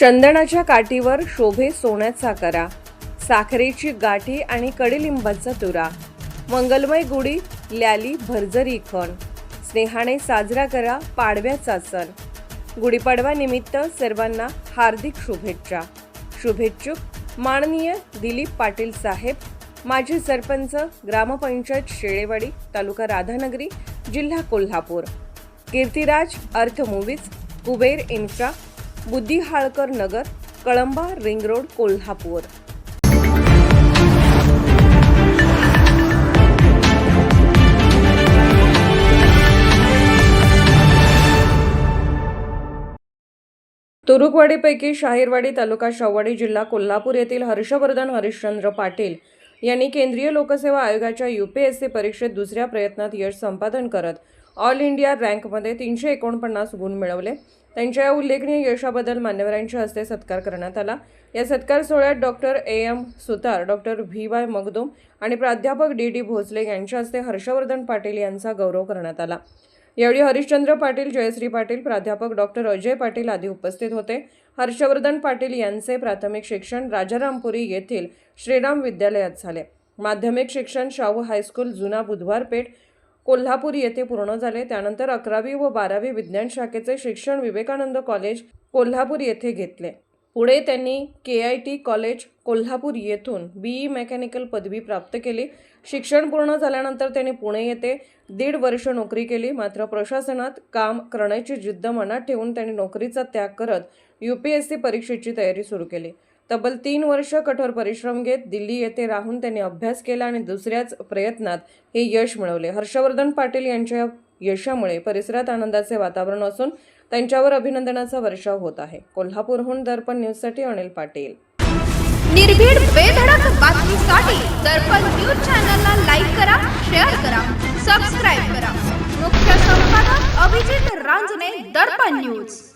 चंदनाच्या काठीवर शोभे सोन्याचा करा, साखरेची गाठी आणि कडुलिंबाचा तुरा, मंगलमय गुढी ल्याली भरजरी खण, स्नेहाने साजरा करा पाडव्याचा सण. गुढीपाडवा निमित्त सर्वांना हार्दिक शुभेच्छा. शुभेच्छुक माननीय दिलीप पाटील साहेब, माजी सरपंच, ग्रामपंचायत शेळेवाडी, तालुका राधानगरी, जिल्हा कोल्हापूर. कीर्तिराज अर्थ मूवीज, कुबेर इन्फ्रा, बुद्धिहाळकर नगर, कळंबा रिंग रोड, कोल्हापूर. तुरुकवाडीपैकी शाहीरवाडी, तालुका शाहूवाडी, जिल्हा कोल्हापूर येथील हर्षवर्धन हरिश्चंद्र पाटील यांनी केंद्रीय लोकसेवा आयोगाच्या UPSC परीक्षेत दुसऱ्या प्रयत्नात यश संपादन करत ऑल इंडिया रँकमध्ये 349 गुण मिळवले. त्यांच्या या उल्लेखनीय यशाबद्दल मान्यवरांच्या हस्ते सत्कार करण्यात आला. या सत्कार सोहळ्यात doctor AM Sutar, doctor VY Magdum आणि प्राध्यापक DD भोसले यांच्या हस्ते हर्षवर्धन पाटील यांचा गौरव करण्यात आला. यावेळी हरिश्चंद्र पाटील, जयश्री पाटील, प्राध्यापक डॉक्टर अजय पाटील आदी उपस्थित होते. हर्षवर्धन पाटील यांचे प्राथमिक शिक्षण राजारामपुरी येथील श्रीराम विद्यालयात झाले. माध्यमिक शिक्षण शाहू हायस्कूल, जुना बुधवारपेठ, कोल्हापूर येथे पूर्ण झाले. त्यानंतर 11वी व 12वी विज्ञान शाखेचे शिक्षण विवेकानंद कॉलेज, कोल्हापूर येथे घेतले. पुढे त्यांनी KIT कॉलेज, कोल्हापूर येथून BE मेकॅनिकल पदवी प्राप्त केली. शिक्षण पूर्ण झाल्यानंतर त्यांनी पुणे येथे 1.5 वर्ष नोकरी केली. मात्र प्रशासनात काम करण्याची जिद्द मनात ठेवून त्यांनी नोकरीचा त्याग करत UPSC परीक्षेची तयारी सुरू केली. तब्बल 3 वर्ष कठोर परिश्रम घेत दिल्ली येथे राहून त्यांनी अभ्यास केला आणि दुसऱ्याच प्रयत्नात हे यश मिळवले. हर्षवर्धन पाटील यांच्या यशामुळे परिसरात आनंदाचे वातावरण असून त्यांच्यावर अभिनंदनाचा वर्षाव होत आहे. कोल्हापूरहून दर्पण न्यूजसाठी अनिल पाटील. निर्भीड बेधडक बातमीसाठी दर्पण न्यूज चॅनलला लाईक करा, शेअर करा, सबस्क्राईब करा. मुख्य संपादक अभिजित रांजणे, दर्पण न्यूज.